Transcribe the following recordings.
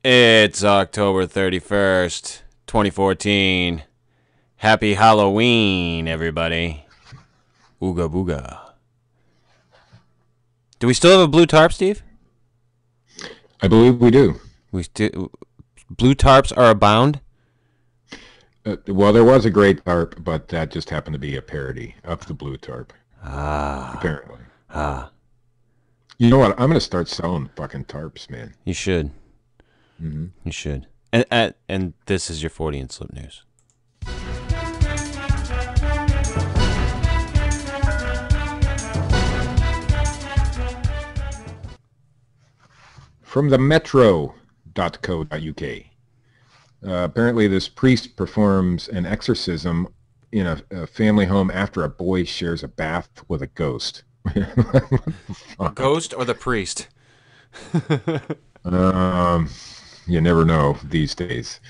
It's October 31st, 2014. Happy Halloween, everybody. Ooga booga. Do we still have a blue tarp, Steve? I believe we do. Blue tarps are abound? Well, there was a gray tarp, but that just happened to be a parody of the blue tarp. Apparently. You know what? I'm going to start selling fucking tarps, man. You should. Mm-hmm. You should. And this is your Fortean Slip news. From the metro.co.uk. Apparently this priest performs an exorcism in a family home after a boy shares a bath with a ghost. A ghost or the priest? You never know these days.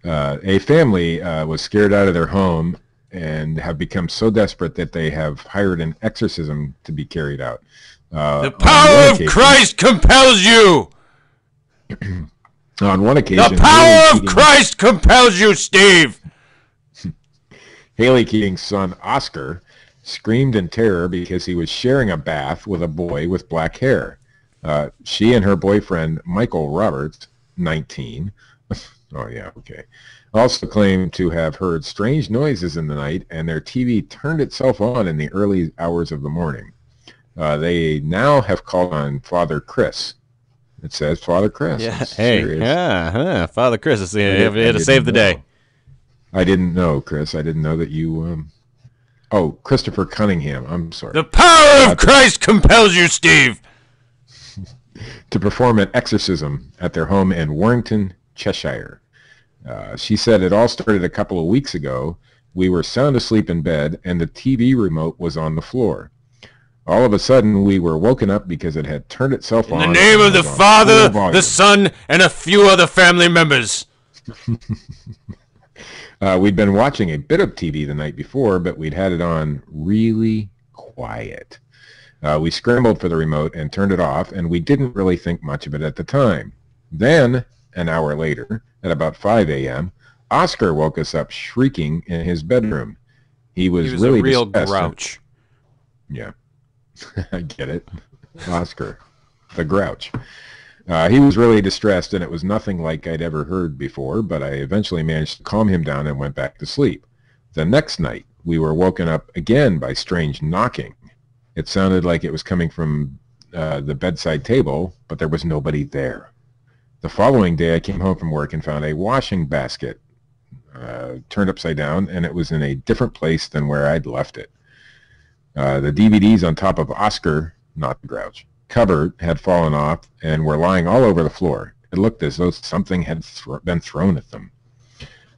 A family was scared out of their home and have become so desperate that they have hired an exorcism to be carried out. The power of Christ compels you! On one occasion... The power of Christ compels you, Steve! Haley Keating's son, Oscar, screamed in terror because he was sharing a bath with a boy with black hair. She and her boyfriend, Michael Roberts, 19, also claimed to have heard strange noises in the night, and their TV turned itself on in the early hours of the morning. They now have called on Father Chris. It says Father Chris. Yeah. Hey, Father Chris is here to save the day. I didn't know, Chris. I didn't know that you... Christopher Cunningham. I'm sorry. The power of Christ compels you, Steve! To perform an exorcism at their home in Warrington, Cheshire. She said it all started a couple of weeks ago. We were sound asleep in bed, and the TV remote was on the floor. All of a sudden, we were woken up because it had turned itself on. In the name of the Father, the Son, and a few other family members. We'd been watching a bit of TV the night before, but we'd had it on really quiet. We scrambled for the remote and turned it off, and we didn't really think much of it at the time. Then, an hour later, at about 5 a.m., Oscar woke us up shrieking in his bedroom. He was really a real distressed. grouch. Yeah, I get it. Oscar, the grouch. He was really distressed, and it was nothing like I'd ever heard before, but I eventually managed to calm him down and went back to sleep. The next night, we were woken up again by strange knocking. It sounded like it was coming from the bedside table, but there was nobody there. The following day, I came home from work and found a washing basket turned upside down, and it was in a different place than where I'd left it. The DVDs on top of Oscar, not the grouch, cover had fallen off and were lying all over the floor. It looked as though something had been thrown at them.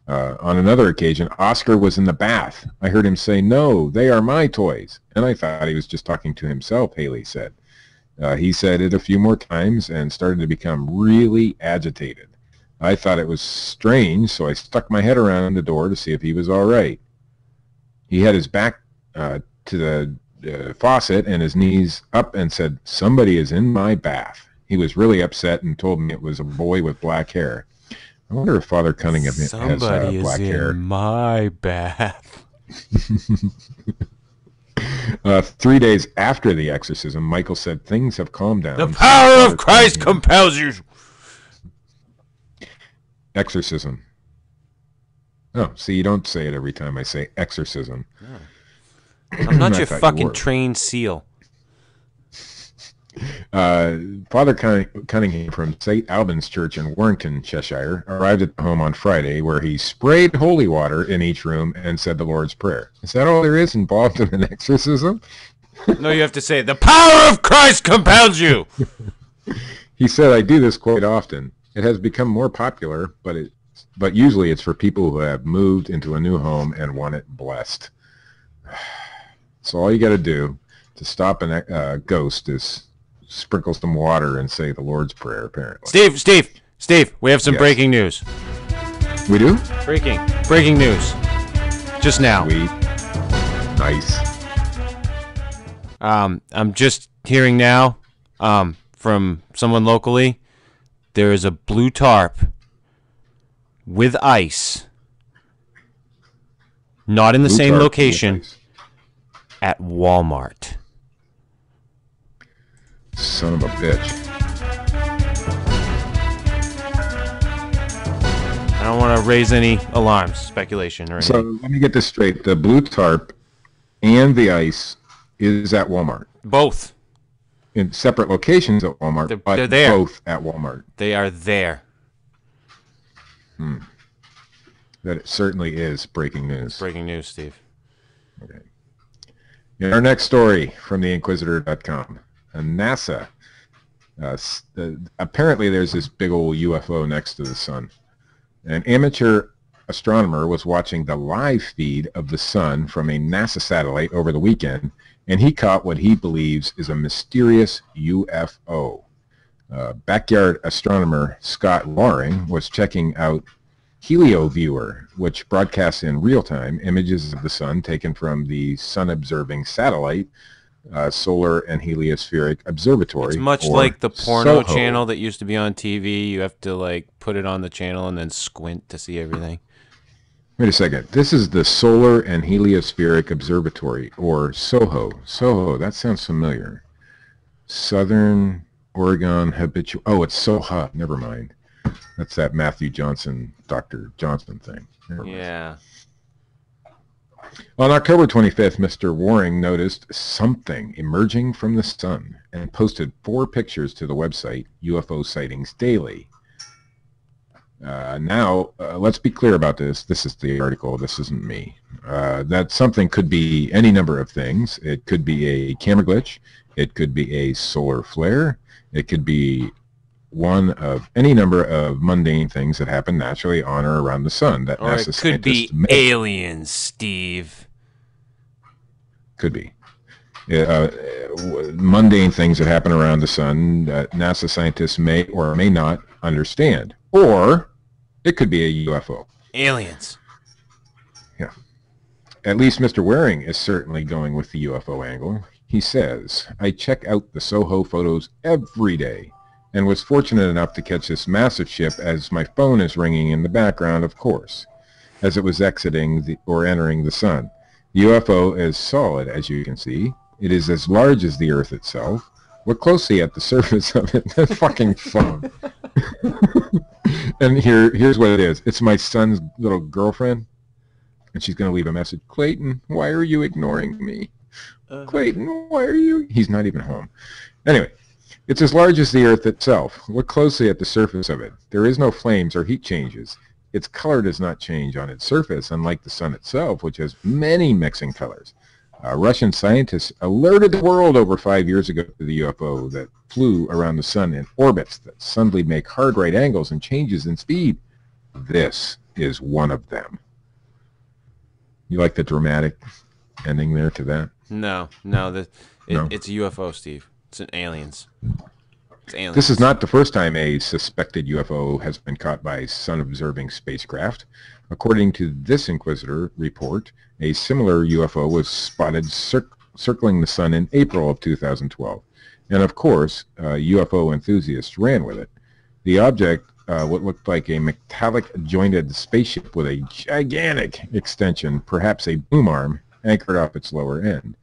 On another occasion, Oscar was in the bath. I heard him say, "No, they are my toys." And I thought he was just talking to himself, Haley said. He said it a few more times and started to become really agitated. I thought it was strange, so I stuck my head around the door to see if he was all right. He had his back to the faucet and his knees up and said, "Somebody is in my bath." He was really upset and told me it was a boy with black hair. I wonder if Father Cunningham has black hair. Somebody is in my bath. 3 days after the exorcism, Michael said things have calmed down. The power of Christ compels you. Exorcism. Oh, see, you don't say it every time I say exorcism. No. I'm not your fucking trained seal. Father Cunningham from St. Albans Church in Warrington, Cheshire, arrived at the home on Friday, where he sprayed holy water in each room and said the Lord's Prayer. Is that all there is involved in an exorcism? No, you have to say, the power of Christ compels you. He said, "I do this quite often. It has become more popular, but usually it's for people who have moved into a new home and want it blessed." So all you got to do to stop a ghost is sprinkle some water and say the Lord's Prayer, apparently. Steve, we have some breaking news. We do? Breaking news. Just now. Sweet. Nice. I'm just hearing now from someone locally there is a blue tarp with ice, not in the same location, at Walmart. Son of a bitch. I don't want to raise any alarms, speculation, or anything. So let me get this straight. The blue tarp and the ice is at Walmart. Both. In separate locations at Walmart, but they're there. Both at Walmart. They are there. That it certainly is breaking news. Breaking news, Steve. Okay. In our next story from theinquisitor.com, NASA. Apparently there's this big old UFO next to the sun. An amateur astronomer was watching the live feed of the sun from a NASA satellite over the weekend, and he caught what he believes is a mysterious UFO. Backyard astronomer Scott Waring was checking out HelioViewer, which broadcasts in real time images of the sun taken from the sun-observing satellite Solar and Heliospheric Observatory. It's much like the porno channel that used to be on TV. You have to like put it on the channel and then squint to see everything. Wait a second. This is the Solar and Heliospheric Observatory, or SOHO. SOHO, that sounds familiar. Southern Oregon Habitual. Oh, it's SOHA. Never mind. That's that Matthew Johnson, Dr. Johnson thing. Yeah. On October 25th, Mr. Waring noticed something emerging from the sun and posted 4 pictures to the website UFO Sightings Daily. Now, let's be clear about this. This is the article. This isn't me. That something could be any number of things. It could be a camera glitch. It could be a solar flare. It could be one of any number of mundane things that happen naturally on or around the sun. That or NASA it could be aliens, Steve. Could be. Mundane things that happen around the sun that NASA scientists may or may not understand. Or it could be a UFO. Aliens. Yeah. At least Mr. Waring is certainly going with the UFO angle. He says, I check out the SOHO photos every day and was fortunate enough to catch this massive ship as my phone is ringing in the background, of course, as it was exiting or entering the sun. The UFO is solid, as you can see. It is as large as the Earth itself. Look closely at the surface of it. That fucking phone. And here's what it is. It's my son's little girlfriend, and she's going to leave a message. Clayton, why are you ignoring me? Clayton, why are you? He's not even home. Anyway, it's as large as the Earth itself. Look closely at the surface of it. There is no flames or heat changes. Its color does not change on its surface, unlike the sun itself, which has many mixing colors. Russian scientists alerted the world over 5 years ago to the UFO that flew around the sun in orbits that suddenly make hard right angles and changes in speed. This is one of them. You like the dramatic ending there to that? No. It's a UFO, Steve. It's an aliens. It's aliens. This is not the first time a suspected UFO has been caught by sun-observing spacecraft. According to this Inquisitor report, a similar UFO was spotted circling the sun in April of 2012. And of course, UFO enthusiasts ran with it. The object, what looked like a metallic jointed spaceship with a gigantic extension, perhaps a boom arm, anchored off its lower end.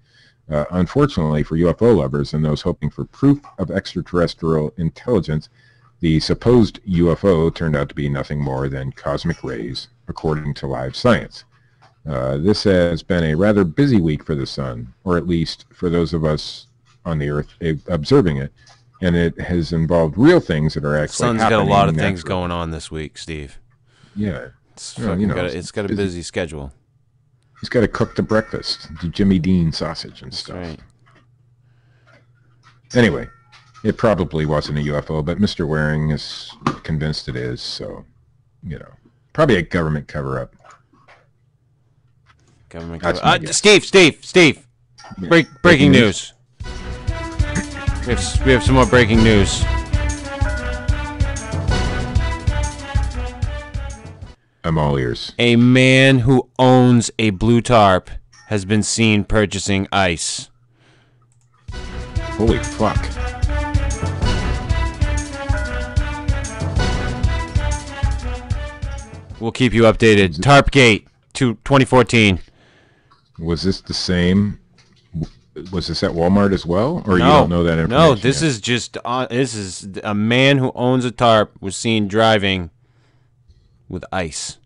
Unfortunately for UFO lovers and those hoping for proof of extraterrestrial intelligence, the supposed UFO turned out to be nothing more than cosmic rays, according to Live Science. This has been a rather busy week for the sun, or at least for those of us on the Earth observing it, and it has involved real things that are actually happening. Sun's got a lot of things going on this week, Steve. Yeah. It's got a busy schedule. He's got to cook the breakfast, the Jimmy Dean sausage and stuff. Right. Anyway, it probably wasn't a UFO, but Mr. Waring is convinced it is, so, probably a government cover-up. Government cover-up. Steve! Yeah. Breaking news. We have some more breaking news. I'm all ears. A man who owns a blue tarp has been seen purchasing ice. Holy fuck. We'll keep you updated. Tarpgate 2014. Was this the same? Was this at Walmart as well, or No, you don't know that information? No, this is just this is a man who owns a tarp was seen driving with ice.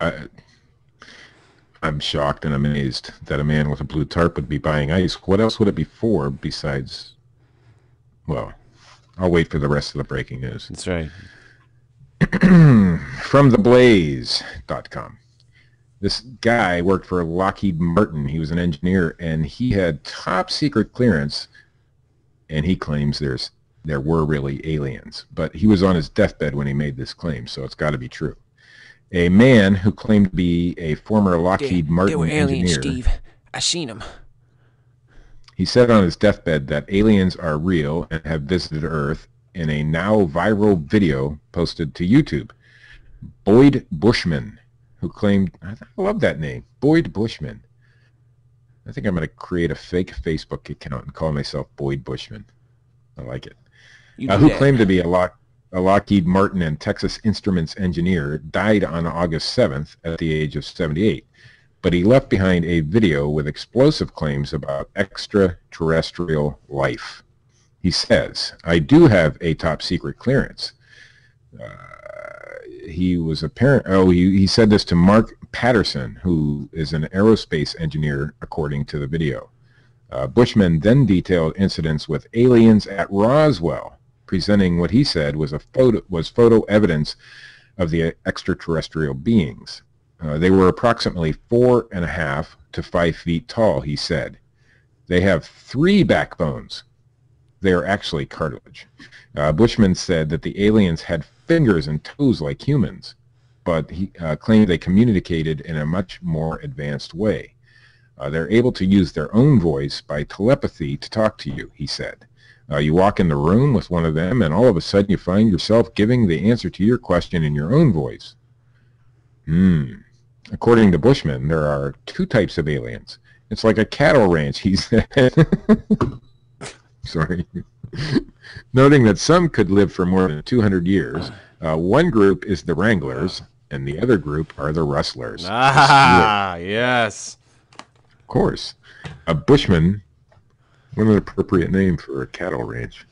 I'm shocked and amazed that a man with a blue tarp would be buying ice. What else would it be for besides? Well, I'll wait for the rest of the breaking news. That's right. From theblaze.com. This guy worked for Lockheed Martin. He was an engineer, and he had top secret clearance, and he claims there were really aliens. But he was on his deathbed when he made this claim, so it's got to be true. A man who claimed to be a former Lockheed Martin engineer. They were aliens, engineer, Steve. I seen them. he said on his deathbed that aliens are real and have visited Earth in a now viral video posted to YouTube. Boyd Bushman, who claimed, I love that name, Boyd Bushman. I think I'm going to create a fake Facebook account and call myself Boyd Bushman. I like it. Who claimed to be a Lockheed Martin and Texas Instruments engineer, died on August 7th at the age of 78. But he left behind a video with explosive claims about extraterrestrial life. He says, I do have a top secret clearance. He was he said this to Mark Patterson, who is an aerospace engineer, according to the video. Bushman then detailed incidents with aliens at Roswell, presenting what he said was photo evidence of the extraterrestrial beings. They were approximately 4.5 to 5 feet tall, he said. They have 3 backbones. They are actually cartilage. Bushman said that the aliens had fingers and toes like humans, but he claimed they communicated in a much more advanced way. They're able to use their own voice by telepathy to talk to you, he said. You walk in the room with one of them, and all of a sudden you find yourself giving the answer to your question in your own voice. According to Bushman, there are 2 types of aliens. It's like a cattle ranch, he said. Sorry. Noting that some could live for more than 200 years. One group is the Wranglers, and the other group are the Rustlers. Ah, yes. Of course. Bushman, what an appropriate name for a cattle ranch.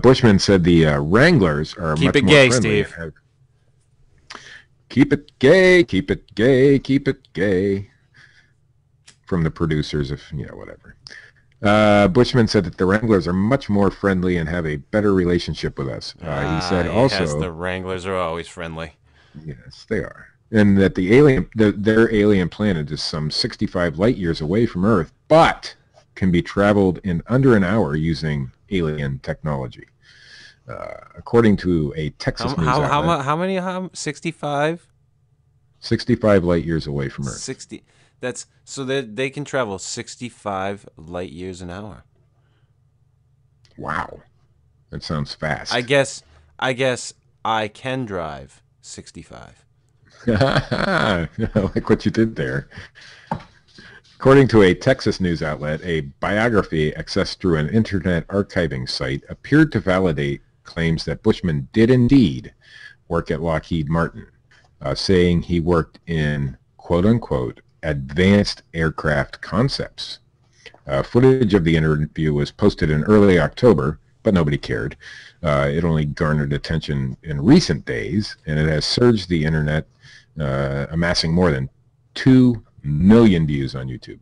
Bushman said the Wranglers are Keep much it more gay, friendly. Steve. Keep it gay, keep it gay, keep it gay. From the producers of, whatever. Bushman said that the Wranglers are much more friendly and have a better relationship with us. He said also... Yes, the Wranglers are always friendly. Yes, they are. And that their alien planet is some 65 light years away from Earth, but can be traveled in under an hour using alien technology. According to a Texas news outlet, how many? 65? 65 light years away from Earth. 60. That's so that they can travel 65 light years an hour. Wow, that sounds fast. I guess I can drive 65. I like what you did there. According to a Texas news outlet, a biography accessed through an internet archiving site appeared to validate claims that Bushman did indeed work at Lockheed Martin, saying he worked in, quote-unquote, advanced aircraft concepts. Footage of the interview was posted in early October, but nobody cared. It only garnered attention in recent days, and it has surged the internet, amassing more than 2 million views on YouTube.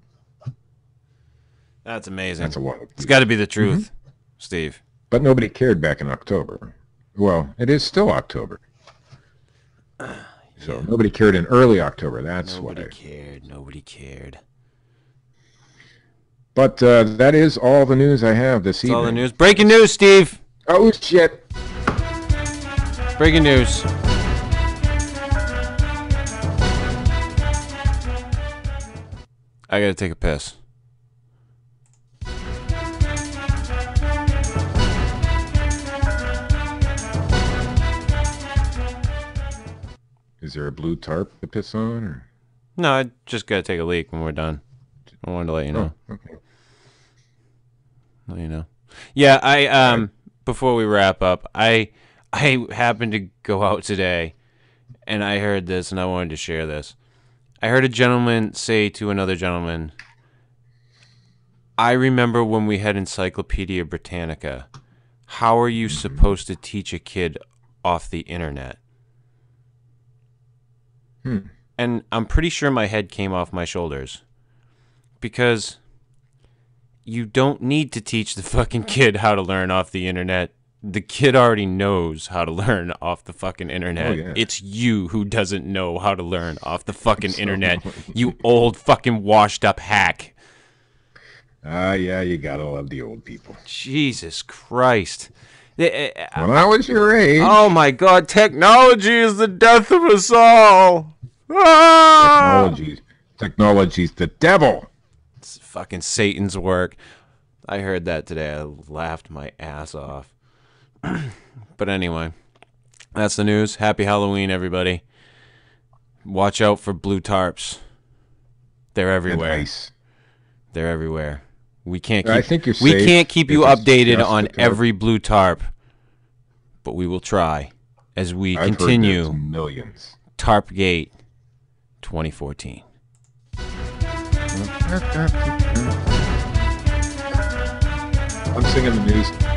That's amazing. That's a lot of views. It's got to be the truth, Steve. But nobody cared back in October. Well, it is still October. So nobody cared in early October. That's Nobody why. cared. Nobody cared. But that is all the news I have this evening. All the news. Breaking news, Steve. Oh, shit. Breaking news. I gotta take a piss. Is there a blue tarp to piss on? Or? No, I just gotta take a leak when we're done. I wanted to let you know. Oh, okay. Let you know. Yeah, I before we wrap up, I happened to go out today And I heard this, and I wanted to share this. I heard a gentleman say to another gentleman, I remember when we had Encyclopedia Britannica. How are you supposed to teach a kid off the internet? And I'm pretty sure my head came off my shoulders. Because you don't need to teach the fucking kid how to learn off the internet. The kid already knows how to learn off the fucking internet. Oh, yeah. It's you who doesn't know how to learn off the fucking internet. You old fucking washed up hack. Yeah, you gotta love the old people. Jesus Christ. When I was your age. Oh my God, technology is the death of us all. Ah! Technology's the devil. It's fucking Satan's work. I heard that today. I laughed my ass off. But anyway, that's the news. Happy Halloween, everybody. Watch out for blue tarps. They're everywhere. Nice. They're everywhere. We can't I keep, think you're we safe can't keep you if it's updated just on the tarp. every blue tarp, but we will try as we I've continue heard there's millions. Tarpgate 2014. I'm singing the news.